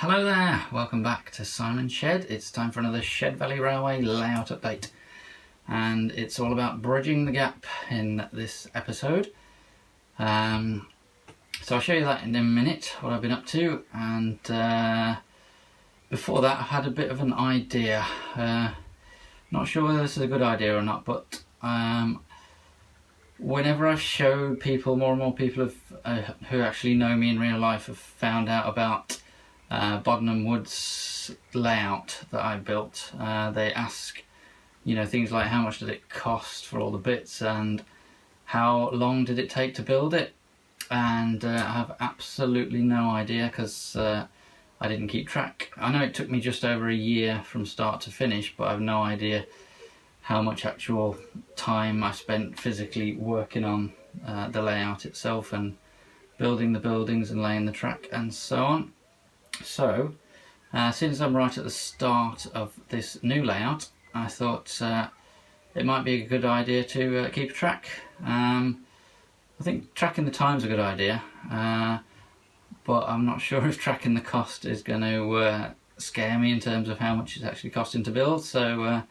Hello there, welcome back to Simon's Shed. It's time for another Severn Valley Railway layout update, and it's all about bridging the gap in this episode. So I'll show you that in a minute, what I've been up to, and before that I had a bit of an idea. Not sure whether this is a good idea or not, but whenever I've showed people, more and more people who actually know me in real life have found out about Bodden & Wood's layout that I built. They ask, things like how much did it cost for all the bits and how long did it take to build it, and I have absolutely no idea because I didn't keep track. I know it took me just over a year from start to finish, but I have no idea how much actual time I spent physically working on the layout itself and building the buildings and laying the track and so on. So, since I'm right at the start of this new layout, I thought it might be a good idea to keep a track. I think tracking the time's a good idea, but I'm not sure if tracking the cost is going to scare me in terms of how much it's actually costing to build. So,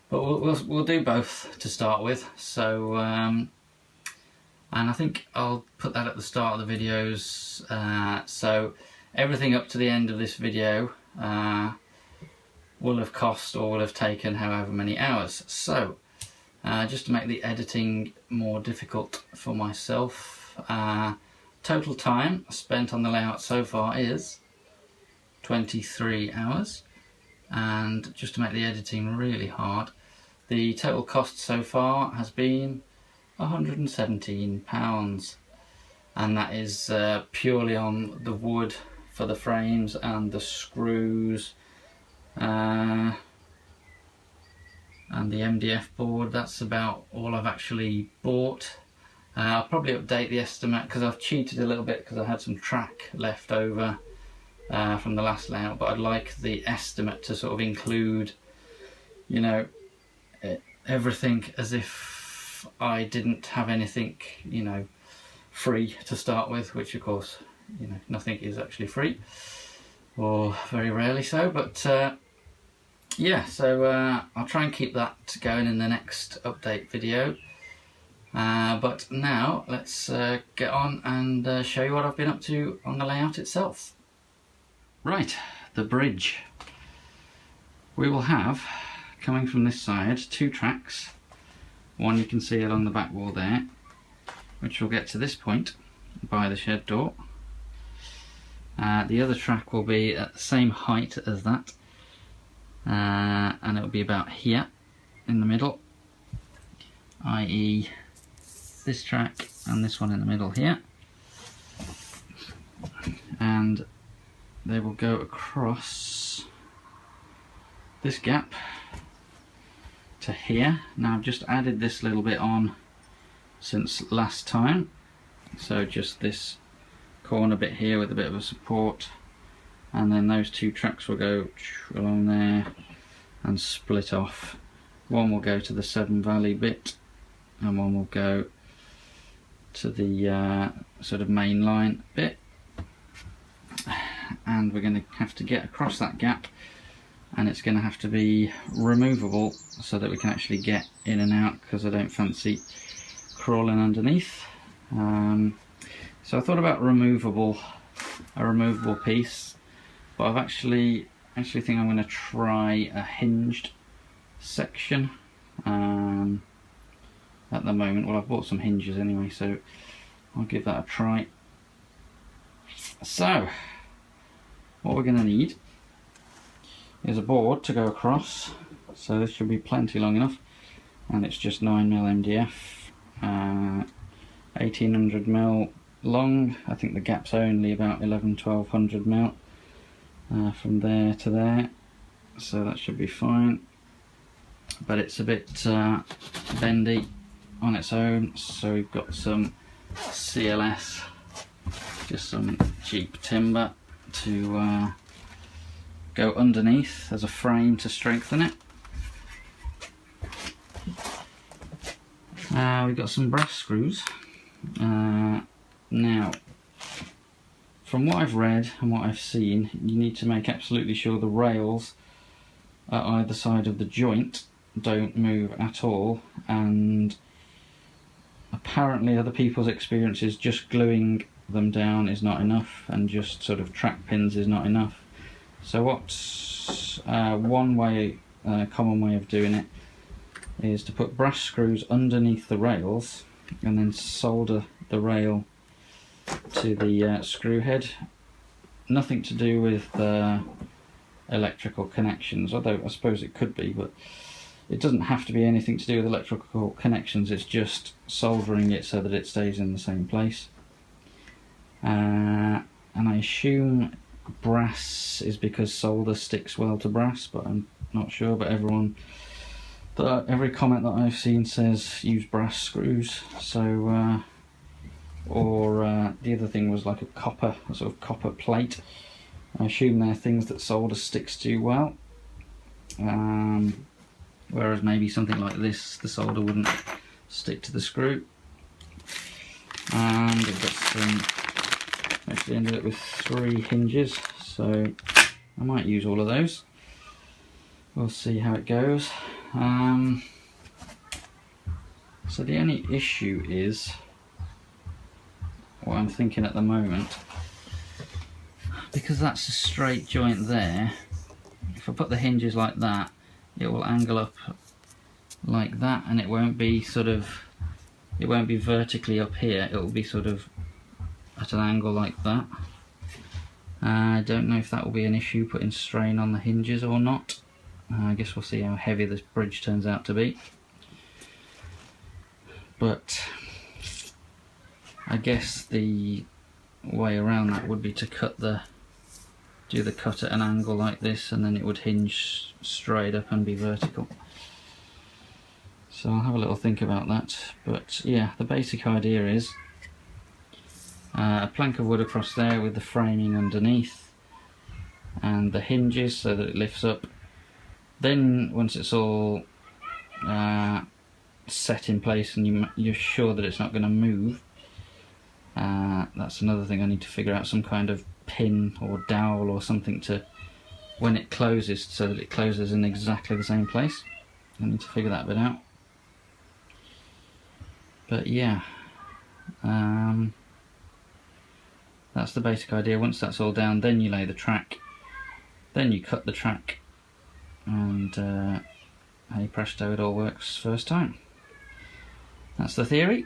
but we'll do both to start with. So, and I think I'll put that at the start of the videos. So everything up to the end of this video will have cost or will have taken however many hours. So just to make the editing more difficult for myself, total time spent on the layout so far is 23 hours, and just to make the editing really hard, the total cost so far has been £117, and that is purely on the wood for the frames and the screws and the MDF board. That's about all I've actually bought. I'll probably update the estimate because I've cheated a little bit because I had some track left over from the last layout, but I'd like the estimate to sort of include, everything as if I didn't have anything, free to start with, which of course, nothing is actually free, or very rarely so, but yeah, so I'll try and keep that going in the next update video, but now let's get on and show you what I've been up to on the layout itself. Right, the bridge. We will have, coming from this side, two tracks. One you can see along the back wall there, which will get to this point by the shed door. The other track will be at the same height as that, and it will be about here in the middle, i.e. this track and this one in the middle here, and they will go across this gap to here. Now I've just added this little bit on since last time, so just this corner bit here with a bit of a support, and then those two tracks will go along there and split off. One will go to the Severn Valley bit and one will go to the sort of main line bit, and we're going to have to get across that gap, and it's going to have to be removable so that we can actually get in and out, because I don't fancy crawling underneath. So I thought about a removable piece, but I've actually think I'm going to try a hinged section at the moment. Well, I've bought some hinges anyway, so I'll give that a try. So what we're going to need is a board to go across, so this should be plenty long enough, and it's just 9mm MDF, 1800mm long. I think the gap's only about 1200mm from there to there, so that should be fine, but it's a bit bendy on its own, so we've got some CLS, just some cheap timber to go underneath as a frame to strengthen it. We've got some brass screws. Now from what I've read and what I've seen, you need to make absolutely sure the rails at either side of the joint don't move at all, and apparently other people's experiences just gluing them down is not enough, and just sort of track pins is not enough. So what's one way, common way of doing it is to put brass screws underneath the rails and then solder the rail to the screw head. Nothing to do with electrical connections, although I suppose it could be, but it doesn't have to be anything to do with electrical connections. It's just soldering it so that it stays in the same place. And I assume brass is because solder sticks well to brass, but I'm not sure. But every comment that I've seen says use brass screws. So the other thing was like a sort of copper plate. I assume they're things that solder sticks to well, whereas maybe something like this, the solder wouldn't stick to the screw. And I've got some, actually ended up with 3 hinges, so I might use all of those. We'll see how it goes. So the only issue is, what I'm thinking at the moment, because that's a straight joint there, if I put the hinges like that, it will angle up like that, and it won't be vertically up here, it will be sort of at an angle like that. I don't know if that will be an issue putting strain on the hinges or not. I guess we'll see how heavy this bridge turns out to be. But I guess the way around that would be to do the cut at an angle like this, and then it would hinge straight up and be vertical. So I'll have a little think about that. But yeah, the basic idea is a plank of wood across there with the framing underneath and the hinges so that it lifts up. Then once it's all set in place and you're sure that it's not going to move, that's another thing I need to figure out, some kind of pin or dowel or something to, when it closes, so that it closes in exactly the same place. I need to figure that bit out. But yeah, that's the basic idea. Once that's all down, then you lay the track, then you cut the track, and hey presto, it all works first time. That's the theory.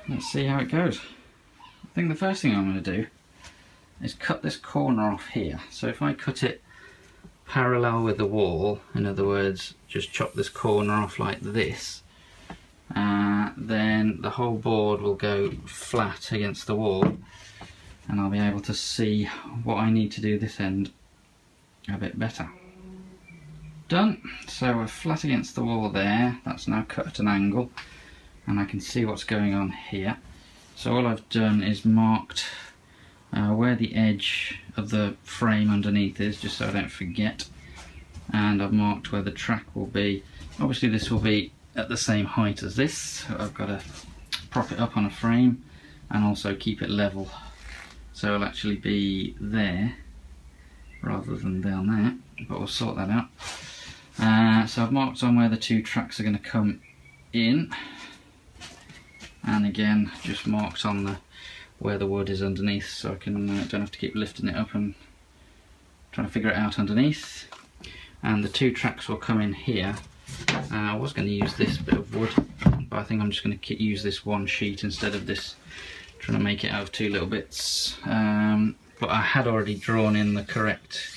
Let's see how it goes. I think the first thing I'm going to do is cut this corner off here. So if I cut it parallel with the wall, in other words, just chop this corner off like this, then the whole board will go flat against the wall, and I'll be able to see what I need to do this end a bit better. Done. So we're flat against the wall there. That's now cut at an angle, and I can see what's going on here. So all I've done is marked where the edge of the frame underneath is, just so I don't forget, and I've marked where the track will be. Obviously this will be at the same height as this, so I've got to prop it up on a frame and also keep it level, so it'll actually be there rather than down there, but we'll sort that out. So I've marked on where the 2 tracks are going to come in, and again just marked on where the wood is underneath, so I can don't have to keep lifting it up and trying to figure it out underneath. And the 2 tracks will come in here. I was going to use this bit of wood, but I think I'm just going to use this one sheet instead of this, trying to make it out of 2 little bits. But I had already drawn in the correct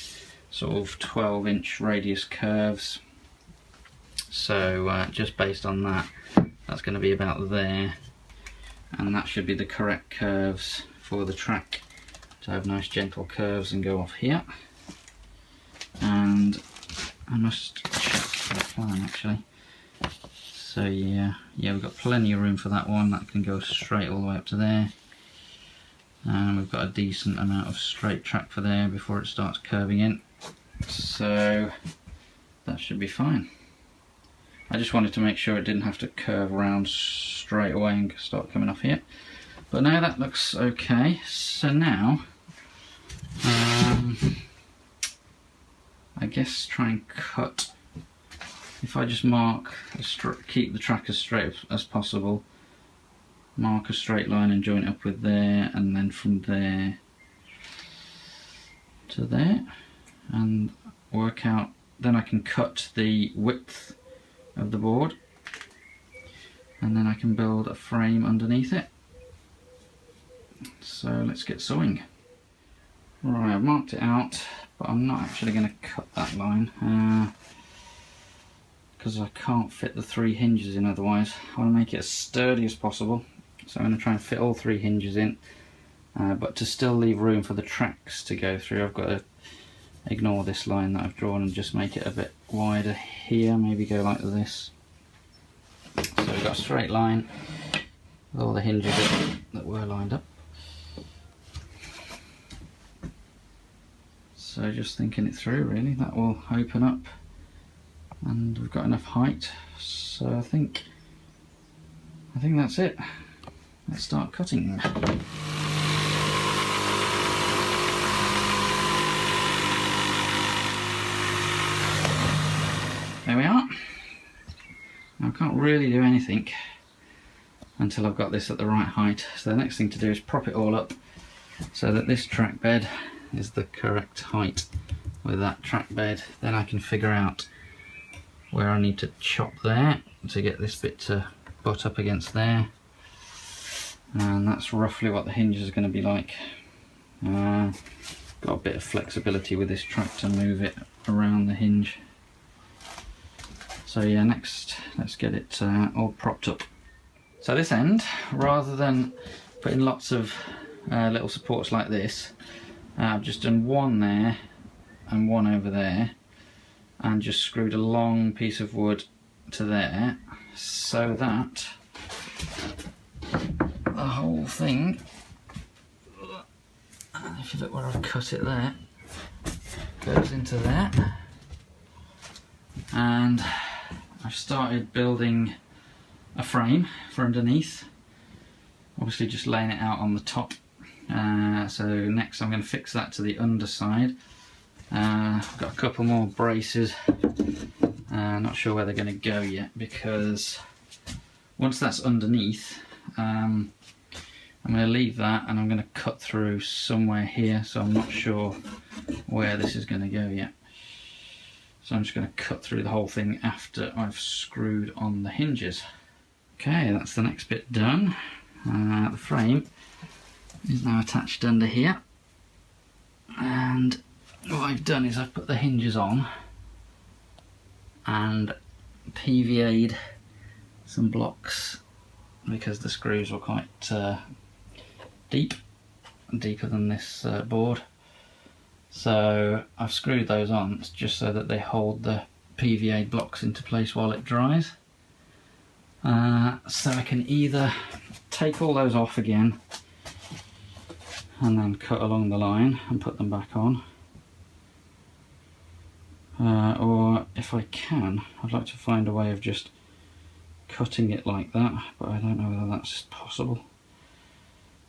sort of 12-inch radius curves, so just based on that, that's going to be about there, and that should be the correct curves for the track to have nice gentle curves and go off here. And I must check the plan actually. So yeah, we've got plenty of room for that one. That can go straight all the way up to there, and we've got a decent amount of straight track for there before it starts curving in, so that should be fine. I just wanted to make sure it didn't have to curve around straight away and start coming off here, but now that looks okay. So now I guess try and cut, if I just mark, keep the track as straight as possible, mark a straight line and join it up with there, and then from there to there, and work out, then I can cut the width of the board, and then I can build a frame underneath it. So let's get sewing. Right, I've marked it out, but I'm not actually going to cut that line because I can't fit the 3 hinges in otherwise. I want to make it as sturdy as possible, so I'm going to try and fit all 3 hinges in, but to still leave room for the tracks to go through, I've got to ignore this line that I've drawn and just make it a bit wider here, maybe go like this. So we've got a straight line with all the hinges that were lined up. So just thinking it through, really, that will open up, and we've got enough height, so I think that's it. Let's start cutting. There we are. Now I can't really do anything until I've got this at the right height, so the next thing to do is prop it all up so that this track bed is the correct height with that track bed. Then I can figure out where I need to chop there to get this bit to butt up against there, and that's roughly what the hinges are going to be like. Got a bit of flexibility with this track to move it around the hinge. So yeah, next let's get it all propped up. So this end, rather than putting lots of little supports like this, I've just done one there and one over there, and just screwed a long piece of wood to there, so that the whole thing, if you look where I've cut it there, goes into there. And I've started building a frame for underneath, obviously just laying it out on the top. So next I'm going to fix that to the underside. I've got a couple more braces, not sure where they're going to go yet, because once that's underneath, I'm going to leave that and I'm going to cut through somewhere here, so I'm not sure where this is going to go yet. So I'm just going to cut through the whole thing after I've screwed on the hinges. Okay, that's the next bit done. The frame is now attached under here, and what I've done is I've put the hinges on and PVA'd some blocks because the screws were quite deeper than this board. So I've screwed those on just so that they hold the PVA blocks into place while it dries. So I can either take all those off again and then cut along the line and put them back on, or if I can, I'd like to find a way of just cutting it like that, but I don't know whether that's possible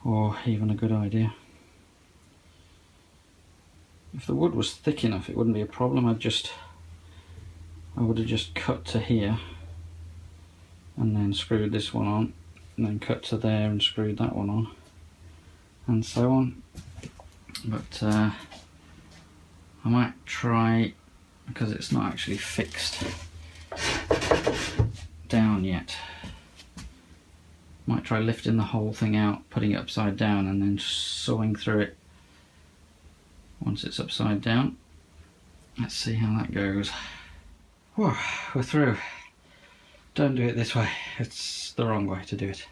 or even a good idea. If the wood was thick enough, it wouldn't be a problem. I would have just cut to here and then screwed this one on, and then cut to there and screwed that one on, and so on. But I might try, because it's not actually fixed down yet, might try lifting the whole thing out, putting it upside down, and then sewing through it once it's upside down. Let's see how that goes. Whew, we're through. Don't do it this way, it's the wrong way to do it.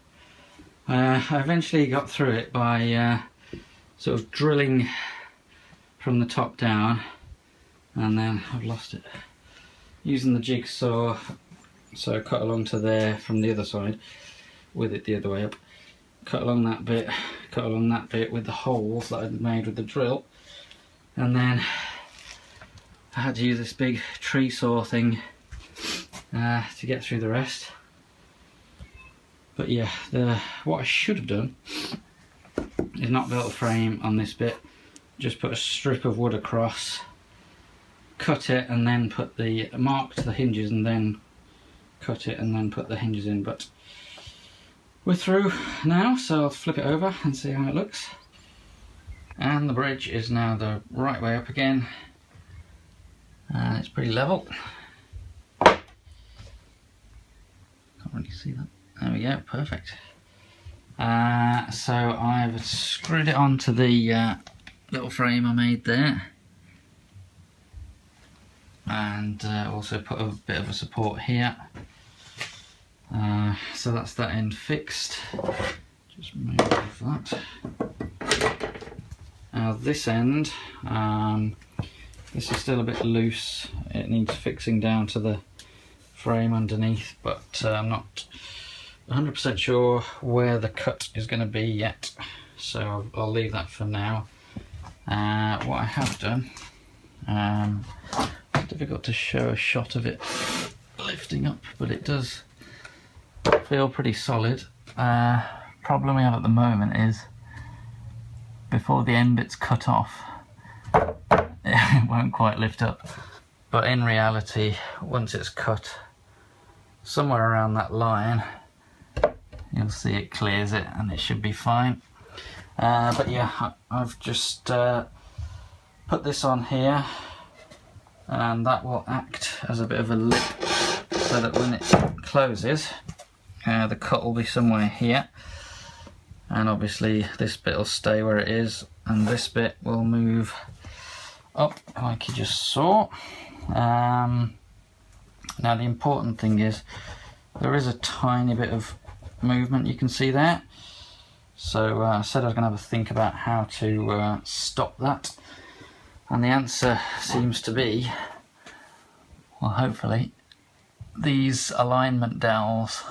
I eventually got through it by sort of drilling from the top down, and then I've lost it. Using the jigsaw, so cut along to there from the other side, with it the other way up. Cut along that bit with the holes that I'd made with the drill, and then I had to use this big tree saw thing to get through the rest. But yeah, what I should have done is not built a frame on this bit, just put a strip of wood across, cut it, and then put the marked the hinges, and then cut it and then put the hinges in. But we're through now, so I'll flip it over and see how it looks. And the bridge is now the right way up again, and it's pretty level. Can't really see that. There we go, perfect. So I've screwed it onto the little frame I made there, and also put a bit of a support here. So that's that end fixed. Just move that. Now this end, this is still a bit loose. It needs fixing down to the frame underneath, but I'm not 100% sure where the cut is going to be yet, so I'll leave that for now. What I have done, it's difficult to show a shot of it lifting up, but it does feel pretty solid. Problem we have at the moment is before the end bit's cut off, it won't quite lift up, but in reality once it's cut somewhere around that line, you'll see it clears it and it should be fine. But yeah, I've just put this on here, and that will act as a bit of a lip so that when it closes, the cut will be somewhere here, and obviously this bit will stay where it is and this bit will move up like you just saw. Now the important thing is there is a tiny bit of movement you can see there, so I said I was going to have a think about how to stop that, and the answer seems to be, well, hopefully these alignment dowels.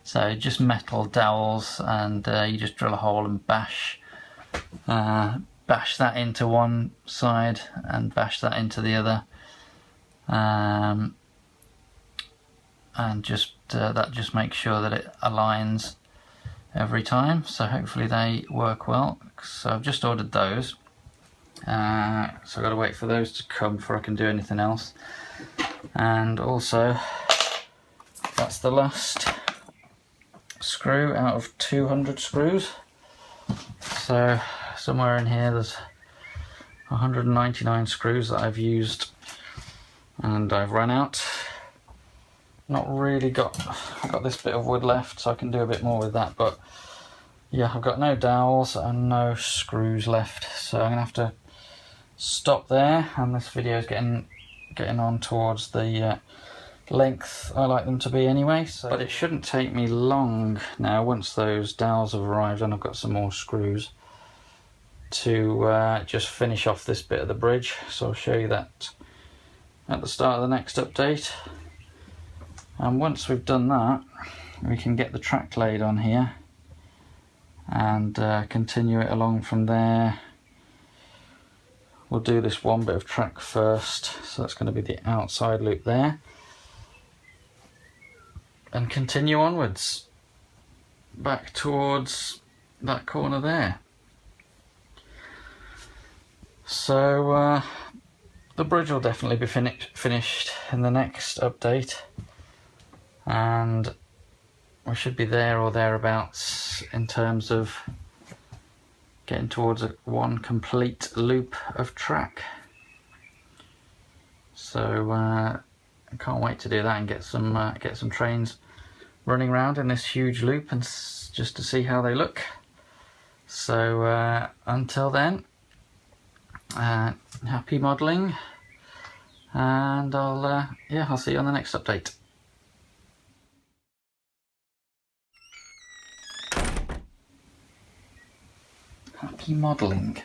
So just metal dowels, and you just drill a hole and bash that into one side and bash that into the other, and just that just makes sure that it aligns every time. So hopefully they work well. So I've just ordered those, so I've got to wait for those to come before I can do anything else. And also that's the last screw out of 200 screws. So somewhere in here there's 199 screws that I've used, and I've run out. Not really I've got this bit of wood left, so I can do a bit more with that, but yeah, I've got no dowels and no screws left, so I'm gonna have to stop there, and this video is getting on towards the length I like them to be anyway, so. But it shouldn't take me long now, once those dowels have arrived and I've got some more screws, to just finish off this bit of the bridge. So I'll show you that at the start of the next update. And once we've done that, we can get the track laid on here and continue it along from there. We'll do this one bit of track first, so that's going to be the outside loop there, and continue onwards back towards that corner there. So the bridge will definitely be finished in the next update, and we should be there or thereabouts in terms of getting towards one complete loop of track. So I can't wait to do that and get some trains running around in this huge loop, and just to see how they look. So until then, happy modelling, and I'll see you on the next update. Happy modelling.